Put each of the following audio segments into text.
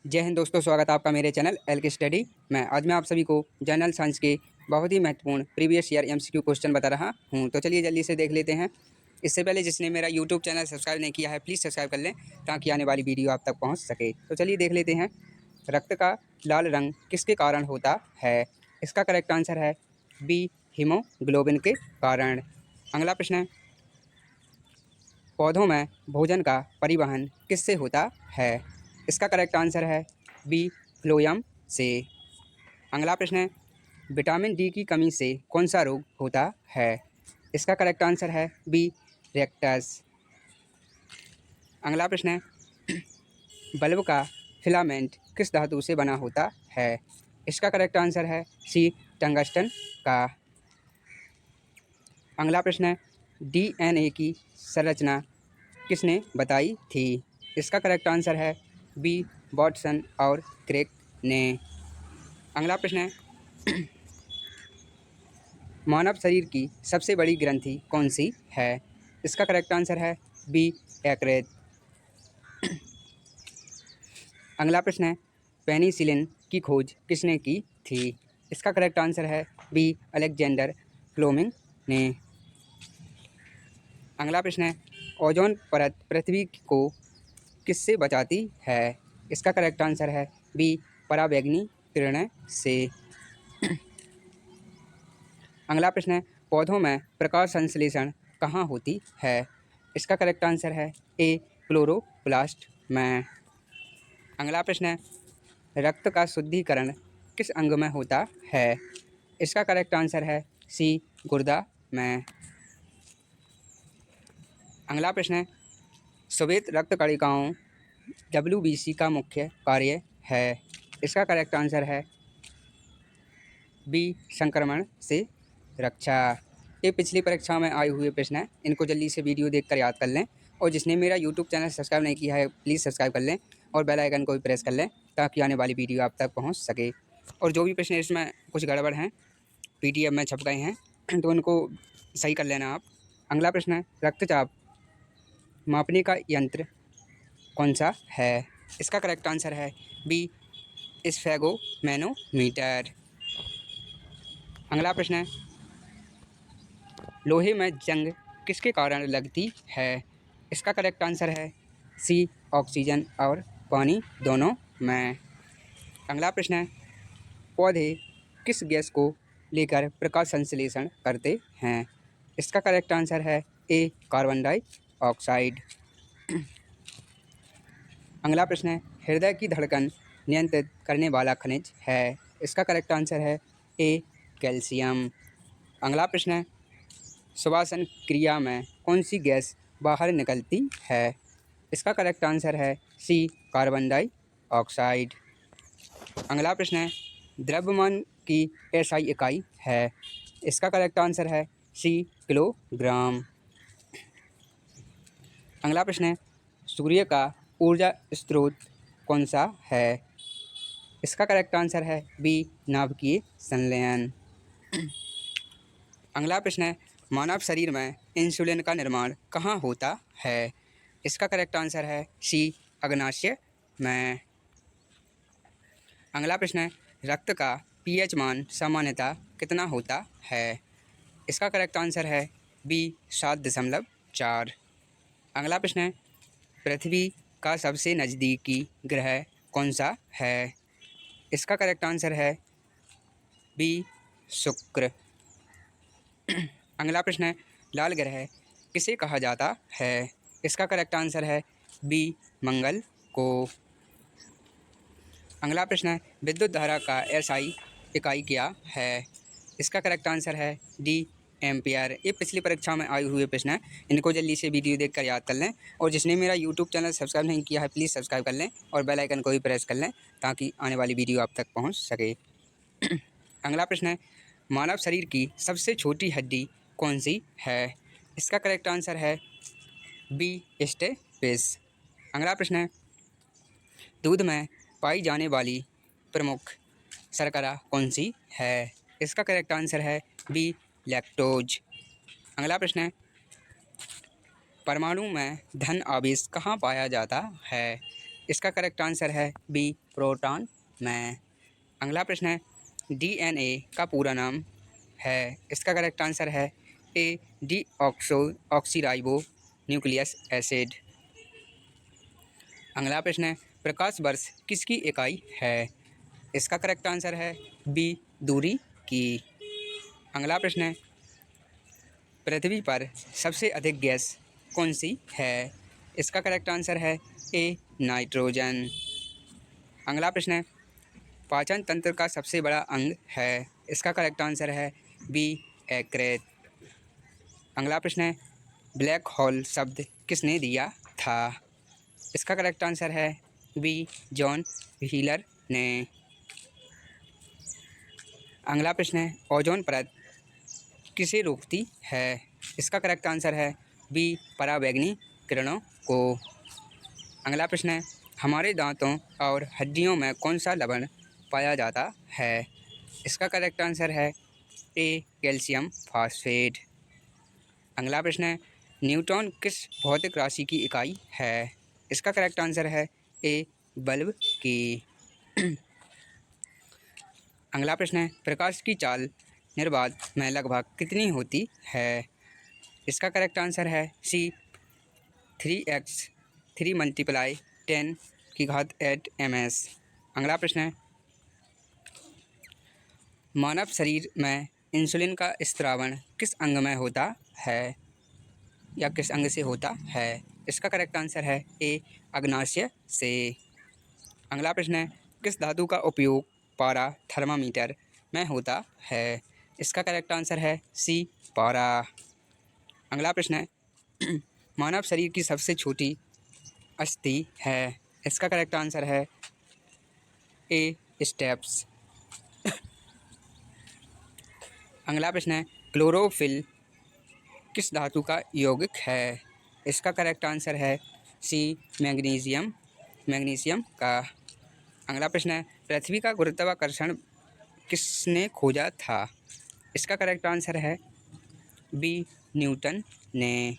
जय हिंद दोस्तों, स्वागत है आपका मेरे चैनल एल के स्टडी में। आज मैं आप सभी को जनरल साइंस के बहुत ही महत्वपूर्ण प्रीवियस ईयर एमसीक्यू क्वेश्चन बता रहा हूं। तो चलिए जल्दी से देख लेते हैं। इससे पहले जिसने मेरा यूट्यूब चैनल सब्सक्राइब नहीं किया है प्लीज़ सब्सक्राइब कर लें ताकि आने वाली वीडियो आप तक पहुँच सके। तो चलिए देख लेते हैं। रक्त का लाल रंग किसके कारण होता है? इसका करेक्ट आंसर है बी, हीमोग्लोबिन के कारण। अगला प्रश्न है, पौधों में भोजन का परिवहन किससे होता है? इसका करेक्ट आंसर है बी, फ्लोएम से। अगला प्रश्न है, विटामिन डी की कमी से कौन सा रोग होता है? इसका करेक्ट आंसर है बी, रेक्टस। अगला प्रश्न है, बल्ब का फिलामेंट किस धातु से बना होता है? इसका करेक्ट आंसर है सी, टंगस्टन का। अगला प्रश्न है, डीएनए की संरचना किसने बताई थी? इसका करेक्ट आंसर है बी, वाटसन और क्रेक ने। अगला प्रश्न है, मानव शरीर की सबसे बड़ी ग्रंथि कौन सी है? इसका करेक्ट आंसर है बी, यकृत। अगला प्रश्न है, पेनिसिलिन की खोज किसने की थी? इसका करेक्ट आंसर है बी, अलेक्जेंडर फ्लेमिंग ने। अगला प्रश्न है, ओजोन परत पृथ्वी को किससे बचाती है? इसका करेक्ट आंसर है बी, पराबैंगनी किरणें से। अगला प्रश्न है, पौधों में प्रकाश संश्लेषण कहाँ होती है? इसका करेक्ट आंसर है ए, क्लोरोप्लास्ट में। अगला प्रश्न है, रक्त का शुद्धिकरण किस अंग में होता है? इसका करेक्ट आंसर है सी, गुर्दा में। अगला प्रश्न है, श्वेत रक्त कणिकाओं WBC का मुख्य कार्य है? इसका करेक्ट आंसर है बी, संक्रमण से रक्षा। ये पिछली परीक्षा में आए हुए प्रश्न हैं, इनको जल्दी से वीडियो देखकर याद कर लें। और जिसने मेरा यूट्यूब चैनल सब्सक्राइब नहीं किया है प्लीज़ सब्सक्राइब कर लें और बेल आइकन को भी प्रेस कर लें ताकि आने वाली वीडियो आप तक पहुंच सके। और जो भी प्रश्न इसमें कुछ गड़बड़ हैं PDF में छप गए हैं तो उनको सही कर लेना आप। अगला प्रश्न है, रक्तचाप मापने का यंत्र कौन सा है? इसका करेक्ट आंसर है बी, स्फेगोमैनोमीटर। अगला प्रश्न है, लोहे में जंग किसके कारण लगती है? इसका करेक्ट आंसर है सी, ऑक्सीजन और पानी दोनों में। अगला प्रश्न है, पौधे किस गैस को लेकर प्रकाश संश्लेषण करते हैं? इसका करेक्ट आंसर है ए, कार्बन डाइऑक्साइड। अगला प्रश्न है, हृदय की धड़कन नियंत्रित करने वाला खनिज है? इसका करेक्ट आंसर है ए, कैल्शियम। अगला प्रश्न है, श्वसन क्रिया में कौन सी गैस बाहर निकलती है? इसका करेक्ट आंसर है सी, कार्बन डाइऑक्साइड। अगला प्रश्न है, द्रव्यमान की SI इकाई है? इसका करेक्ट आंसर है सी, किलोग्राम। अगला प्रश्न है, सूर्य का ऊर्जा स्रोत कौन सा है? इसका करेक्ट आंसर है बी, नाभिकीय संलयन। अगला प्रश्न है, मानव शरीर में इंसुलिन का निर्माण कहाँ होता है? इसका करेक्ट आंसर है सी, अग्नाशय में। अगला प्रश्न है, रक्त का pH मान सामान्यतः कितना होता है? इसका करेक्ट आंसर है बी, 7.4। अगला प्रश्न है, पृथ्वी का सबसे नज़दीकी ग्रह कौन सा है? इसका करेक्ट आंसर है बी, शुक्र। अगला प्रश्न है, लाल ग्रह किसे कहा जाता है? इसका करेक्ट आंसर है बी, मंगल को। अगला प्रश्न है, विद्युत धारा का SI इकाई क्या है? इसका करेक्ट आंसर है डी, एम्पियर। ये पिछली परीक्षा में आए हुए प्रश्न हैं, इनको जल्दी से वीडियो देखकर याद कर लें। और जिसने मेरा यूट्यूब चैनल सब्सक्राइब नहीं किया है प्लीज़ सब्सक्राइब कर लें और बेल आइकन को भी प्रेस कर लें ताकि आने वाली वीडियो आप तक पहुँच सके। अगला प्रश्न है, मानव शरीर की सबसे छोटी हड्डी कौन सी है? इसका करेक्ट आंसर है बी, स्टेपिस। अगला प्रश्न है, दूध में पाई जाने वाली प्रमुख शर्करा कौन सी है? इसका करेक्ट आंसर है बी, लैक्टोज। अगला प्रश्न है, परमाणु में धन आवेश कहाँ पाया जाता है? इसका करेक्ट आंसर है बी प्रोटॉन में। अगला प्रश्न है डीएनए का पूरा नाम है। इसका करेक्ट आंसर है ए डी ऑक्सीराइबो न्यूक्लियस एसिड। अगला प्रश्न है प्रकाश वर्ष किसकी इकाई है। इसका करेक्ट आंसर है बी दूरी की। अगला प्रश्न है पृथ्वी पर सबसे अधिक गैस कौन सी है। इसका करेक्ट आंसर है ए नाइट्रोजन। अगला प्रश्न है पाचन तंत्र का सबसे बड़ा अंग है। इसका करेक्ट आंसर है बी यकृत। अगला प्रश्न है ब्लैक होल शब्द किसने दिया था। इसका करेक्ट आंसर है बी जॉन व्हीलर ने। अगला प्रश्न है ओजोन परत किसे रोकती है। इसका करेक्ट आंसर है बी पराबैंगनी किरणों को। अगला प्रश्न है हमारे दांतों और हड्डियों में कौन सा लवण पाया जाता है। इसका करेक्ट आंसर है ए कैल्शियम फॉस्फेट। अगला प्रश्न है न्यूटन किस भौतिक राशि की इकाई है। इसका करेक्ट आंसर है ए बल्ब की। अगला प्रश्न है प्रकाश की चाल निर्बाध में लगभग कितनी होती है। इसका करेक्ट आंसर है सी 3 × 10⁸ ms। अगला प्रश्न है मानव शरीर में इंसुलिन का स्त्रावण किस अंग में होता है या किस अंग से होता है। इसका करेक्ट आंसर है ए अग्नाशय से। अगला प्रश्न है किस धातु का उपयोग पारा थर्मामीटर में होता है। इसका करेक्ट आंसर है सी पारा। अगला प्रश्न है मानव शरीर की सबसे छोटी अस्थि है। इसका करेक्ट आंसर है ए स्टेप्स। अगला प्रश्न है क्लोरोफिल किस धातु का यौगिक है। इसका करेक्ट आंसर है सी मैग्नीशियम का। अगला प्रश्न है पृथ्वी का गुरुत्वाकर्षण किसने खोजा था। इसका करेक्ट आंसर है बी न्यूटन ने।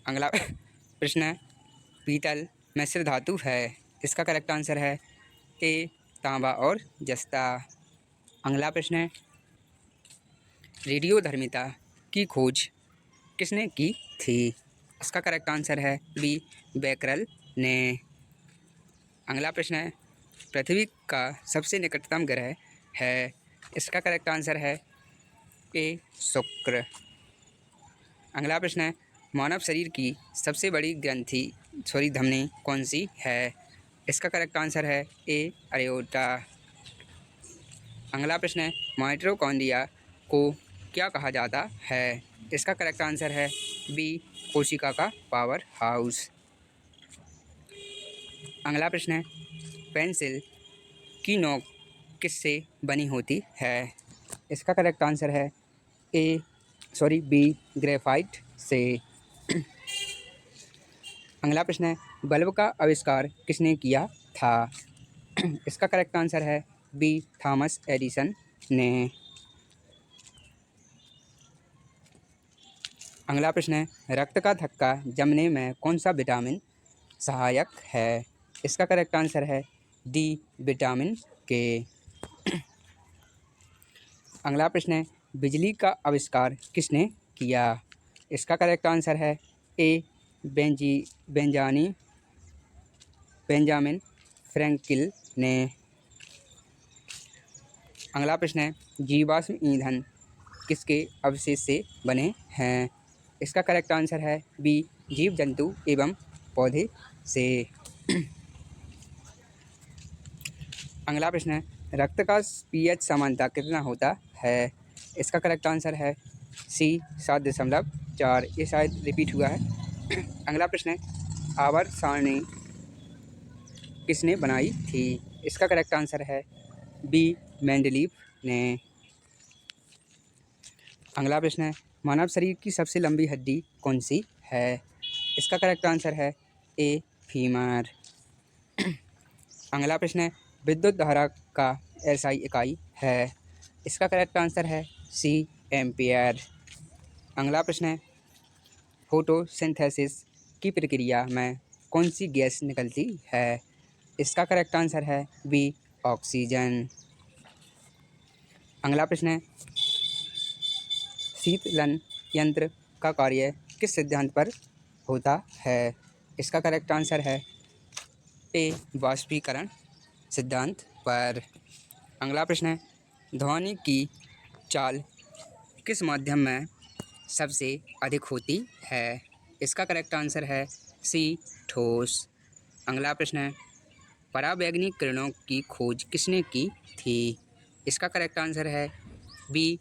अगला प्रश्न है पीतल मिश्र धातु है। इसका करेक्ट आंसर है ए तांबा और जस्ता। अगला प्रश्न है रेडियोधर्मिता की खोज किसने की थी। इसका करेक्ट आंसर है बी बैकरल ने। अगला प्रश्न है पृथ्वी का सबसे निकटतम ग्रह है। इसका करेक्ट आंसर है ए शुक्र। अगला प्रश्न है मानव शरीर की सबसे बड़ी धमनी कौन सी है। इसका करेक्ट आंसर है ए अयोटा। अगला प्रश्न है माइटोकॉन्ड्रिया को क्या कहा जाता है। इसका करेक्ट आंसर है बी कोशिका का पावर हाउस। अगला प्रश्न है पेंसिल की नोक किससे बनी होती है। इसका करेक्ट आंसर है बी ग्रेफाइट से। अगला प्रश्न है बल्ब का आविष्कार किसने किया था। इसका करेक्ट आंसर है बी थॉमस एडिसन ने। अगला प्रश्न है रक्त का थक्का जमने में कौन सा विटामिन सहायक है। इसका करेक्ट आंसर है डी विटामिन के। अगला प्रश्न है बिजली का आविष्कार किसने किया। इसका करेक्ट आंसर है ए बेंजामिन फ्रैंकलिन ने। अगला प्रश्न है जीवाश्म ईंधन किसके अवशेष से बने हैं। इसका करेक्ट आंसर है बी जीव जंतु एवं पौधे से। अगला प्रश्न है रक्त का पीएच समानता कितना होता है। इसका करेक्ट आंसर है सी 7.4। ये शायद रिपीट हुआ है। अगला प्रश्न है आवर्त सारणी किसने बनाई थी। इसका करेक्ट आंसर है बी मेंडलीव ने। अगला प्रश्न है मानव शरीर की सबसे लंबी हड्डी कौन सी है। इसका करेक्ट आंसर है ए फीमर। अगला प्रश्न है विद्युत धारा का एसआई इकाई है। इसका करेक्ट आंसर है सी एम्पियर। अगला प्रश्न है फोटोसिंथेसिस की प्रक्रिया में कौन सी गैस निकलती है। इसका करेक्ट आंसर है बी ऑक्सीजन। अगला प्रश्न है, शीतलन यंत्र का कार्य किस सिद्धांत पर होता है? इसका करेक्ट आंसर है ए वाष्पीकरण सिद्धांत पर। अगला प्रश्न है, ध्वनि की चाल किस माध्यम में सबसे अधिक होती है? इसका करेक्ट आंसर है सी ठोस। अगला प्रश्न है, पराबैंगनी किरणों की खोज किसने की थी? इसका करेक्ट आंसर है बी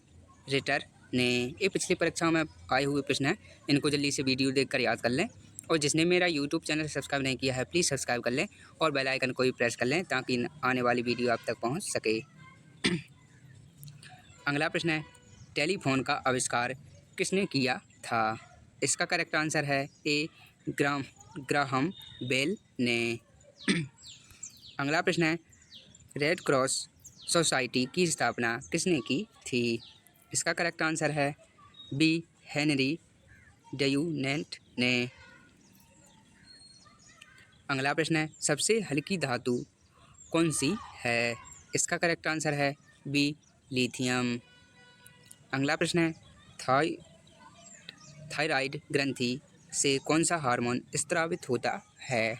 रिटर ने। ये पिछली परीक्षाओं में आए हुए प्रश्न हैं, इनको जल्दी से वीडियो देखकर याद कर लें। और जिसने मेरा यूट्यूब चैनल सब्सक्राइब नहीं किया है प्लीज़ सब्सक्राइब कर लें और बेल आइकन को भी प्रेस कर लें ताकि आने वाली वीडियो आप तक पहुंच सके। अगला प्रश्न है, टेलीफोन का आविष्कार किसने किया था? इसका करेक्ट आंसर है ए ग्राहम बेल ने। अगला प्रश्न है, रेड क्रॉस सोसाइटी की स्थापना किसने की थी? इसका करेक्ट आंसर है बी हेनरी ड्यूनेंट ने। अगला प्रश्न है, सबसे हल्की धातु कौन सी है? इसका करेक्ट आंसर है बी लिथियम। अगला प्रश्न है, थायराइड ग्रंथि से कौन सा हार्मोन स्रावित होता है?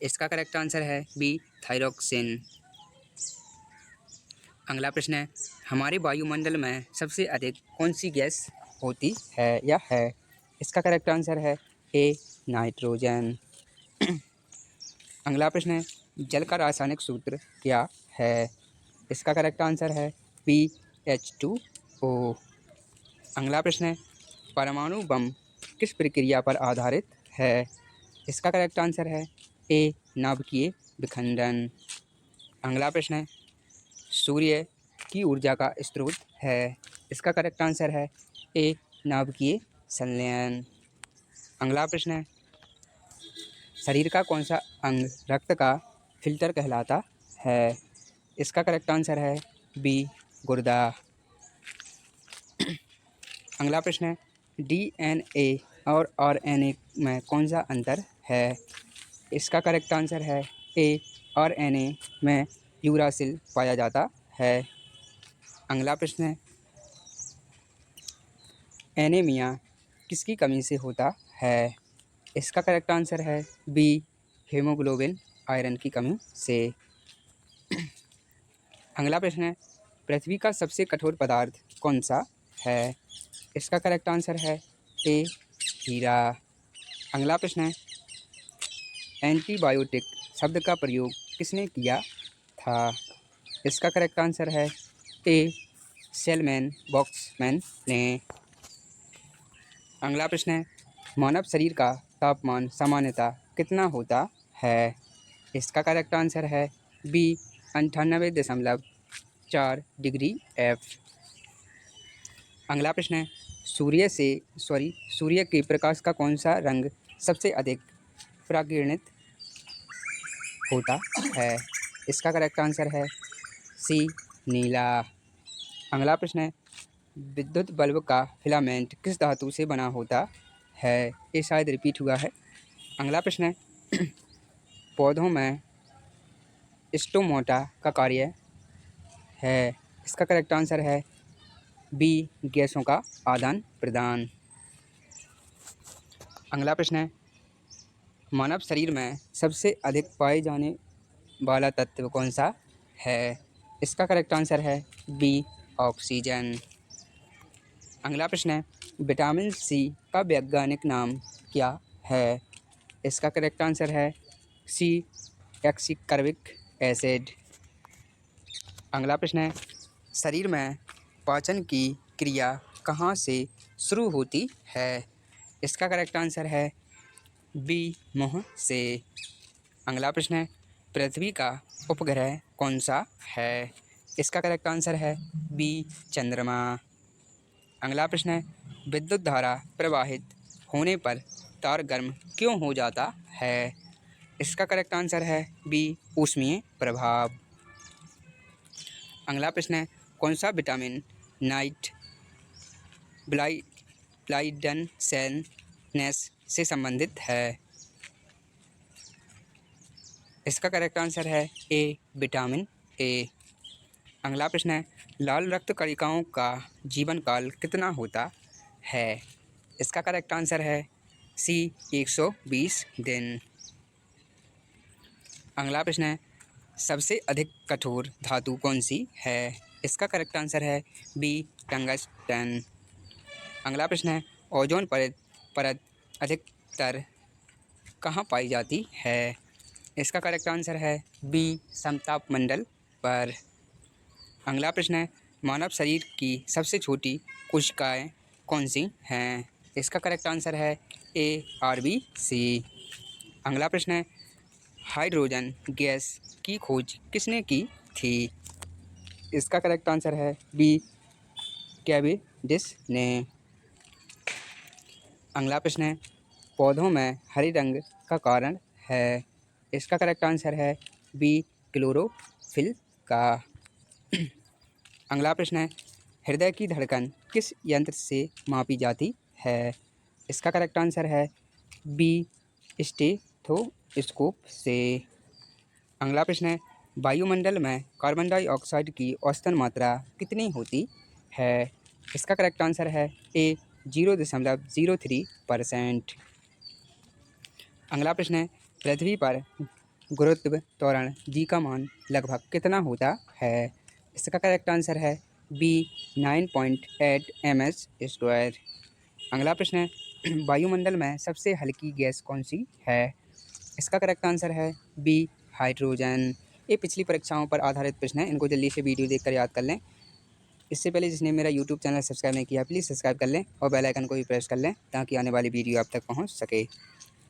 इसका करेक्ट आंसर है बी थायरोक्सिन। अगला प्रश्न है, हमारे वायुमंडल में सबसे अधिक कौन सी गैस होती है या है? इसका करेक्ट आंसर है ए नाइट्रोजन। अगला प्रश्न है, जल का रासायनिक सूत्र क्या है? इसका करेक्ट आंसर है पी H2O। अगला प्रश्न है, परमाणु बम किस प्रक्रिया पर आधारित है? इसका करेक्ट आंसर है ए नाभिकीय विखंडन। अगला प्रश्न है, सूर्य की ऊर्जा का स्रोत है? इसका करेक्ट आंसर है ए नाभिकीय संलयन। अगला प्रश्न है, शरीर का कौन सा अंग रक्त का फिल्टर कहलाता है? इसका करेक्ट आंसर है बी गुर्दा। अगला प्रश्न है, DNA और RNA में कौन सा अंतर है? इसका करेक्ट आंसर है ए RNA में यूरासिल पाया जाता है। अगला प्रश्न है, एनीमिया किसकी कमी से होता है? इसका करेक्ट आंसर है बी हीमोग्लोबिन आयरन की कमी से। अगला प्रश्न है, पृथ्वी का सबसे कठोर पदार्थ कौन सा है? इसका करेक्ट आंसर है ए हीरा। अगला प्रश्न है, एंटीबायोटिक शब्द का प्रयोग किसने किया था? इसका करेक्ट आंसर है ए सेलमैन बॉक्समैन ने। अगला प्रश्न है, मानव शरीर का तापमान सामान्यतः कितना होता है? इसका करेक्ट आंसर है बी 98.4 डिग्री F। अगला प्रश्न है, सूर्य के प्रकाश का कौन सा रंग सबसे अधिक परागिणित होता है? इसका करेक्ट आंसर है सी नीला। अगला प्रश्न है, विद्युत बल्ब का फिलामेंट किस धातु से बना होता है? ये शायद रिपीट हुआ है। अगला प्रश्न है, पौधों में स्टोमाटा का कार्य है? इसका करेक्ट आंसर है बी गैसों का आदान प्रदान। अगला प्रश्न है, मानव शरीर में सबसे अधिक पाए जाने वाला तत्व कौन सा है? इसका करेक्ट आंसर है बी ऑक्सीजन। अगला प्रश्न है, विटामिन सी का वैज्ञानिक नाम क्या है? इसका करेक्ट आंसर है सी एक्सिकर्बिक एसिड। अगला प्रश्न है, शरीर में पाचन की क्रिया कहाँ से शुरू होती है? इसका करेक्ट आंसर है बी मुंह से। अगला प्रश्न है, पृथ्वी का उपग्रह कौन सा है? इसका करेक्ट आंसर है बी चंद्रमा। अगला प्रश्न है, विद्युत धारा प्रवाहित होने पर तार गर्म क्यों हो जाता है? इसका करेक्ट आंसर है बी ऊष्मीय प्रभाव। अगला प्रश्न है, कौन सा विटामिन नाइट ब्लाइंडनेस से संबंधित है? इसका करेक्ट आंसर है ए विटामिन ए। अगला प्रश्न है, लाल रक्त कणिकाओं का जीवन काल कितना होता है? इसका करेक्ट आंसर है सी 120 दिन। अगला प्रश्न है, सबसे अधिक कठोर धातु कौन सी है? इसका करेक्ट आंसर है बी टंगस्टन। अगला प्रश्न है, ओजोन परत अधिकतर कहाँ पाई जाती है? इसका करेक्ट आंसर है बी समताप मंडल पर। अगला प्रश्न है, मानव शरीर की सबसे छोटी कोशिकाएं कौन सी हैं? इसका करेक्ट आंसर है ए RBC। अगला प्रश्न है, हाइड्रोजन गैस की खोज किसने की थी? इसका करेक्ट आंसर है बी कैवेंडिश ने। अगला प्रश्न है, पौधों में हरे रंग का कारण है? इसका करेक्ट आंसर है बी क्लोरोफिल का। अगला प्रश्न है, हृदय की धड़कन किस यंत्र से मापी जाती है? इसका करेक्ट आंसर है बी स्टेथोस्कोप से। अगला प्रश्न है, वायुमंडल में कार्बन डाइऑक्साइड की औसतन मात्रा कितनी होती है? इसका करेक्ट आंसर है ए 0.03%। अगला प्रश्न है, पृथ्वी पर गुरुत्व त्वरण जी का मान लगभग कितना होता है? इसका करेक्ट आंसर है बी 9.8 ms²। अगला प्रश्न है, वायुमंडल में सबसे हल्की गैस कौन सी है? इसका करेक्ट आंसर है बी हाइड्रोजन। ये पिछली परीक्षाओं पर आधारित प्रश्न है, इनको जल्दी से वीडियो देखकर याद कर लें। इससे पहले जिसने मेरा यूट्यूब चैनल सब्सक्राइब नहीं किया प्लीज़ सब्सक्राइब कर लें और बेल आइकन को भी प्रेस कर लें ताकि आने वाली वीडियो आप तक पहुंच सके।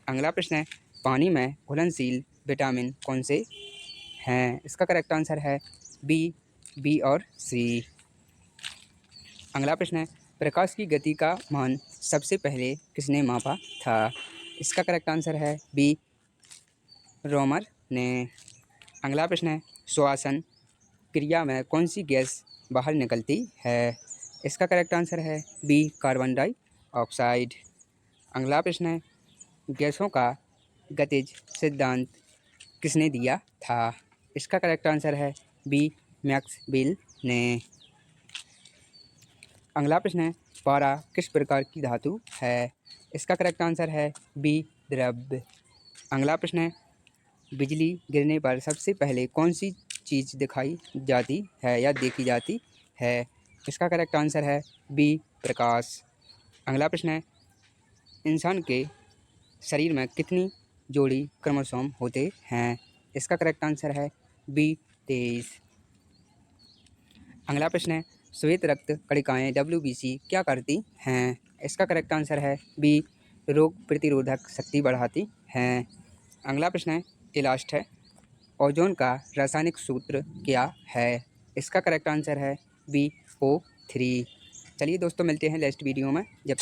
अगला प्रश्न है, पानी में घुलनशील विटामिन कौन से हैं? इसका करेक्ट आंसर है बी और सी। अगला प्रश्न है, प्रकाश की गति का मान सबसे पहले किसने मापा था? इसका करेक्ट आंसर है बी रोमर ने। अगला प्रश्न है, श्वसन क्रिया में कौन सी गैस बाहर निकलती है? इसका करेक्ट आंसर है बी कार्बन डाइऑक्साइड। अगला प्रश्न है, गैसों का गतिज सिद्धांत किसने दिया था? इसका करेक्ट आंसर है बी मैक्सवेल ने। अगला प्रश्न है, पारा किस प्रकार की धातु है? इसका करेक्ट आंसर है बी द्रव्य। अगला प्रश्न है, बिजली गिरने पर सबसे पहले कौन सी चीज़ दिखाई जाती है या देखी जाती है? इसका करेक्ट आंसर है बी प्रकाश। अगला प्रश्न है, इंसान के शरीर में कितनी जोड़ी क्रोमोसोम होते हैं? इसका करेक्ट आंसर है बी 23। अगला प्रश्न है, श्वेत रक्त कणिकाएँ WBC क्या करती हैं? इसका करेक्ट आंसर है बी रोग प्रतिरोधक शक्ति बढ़ाती हैं। अगला प्रश्न है, ये लास्ट है, ओजोन का रासायनिक सूत्र क्या है? इसका करेक्ट आंसर है बी O3। चलिए दोस्तों, मिलते हैं नेक्स्ट वीडियो में। जब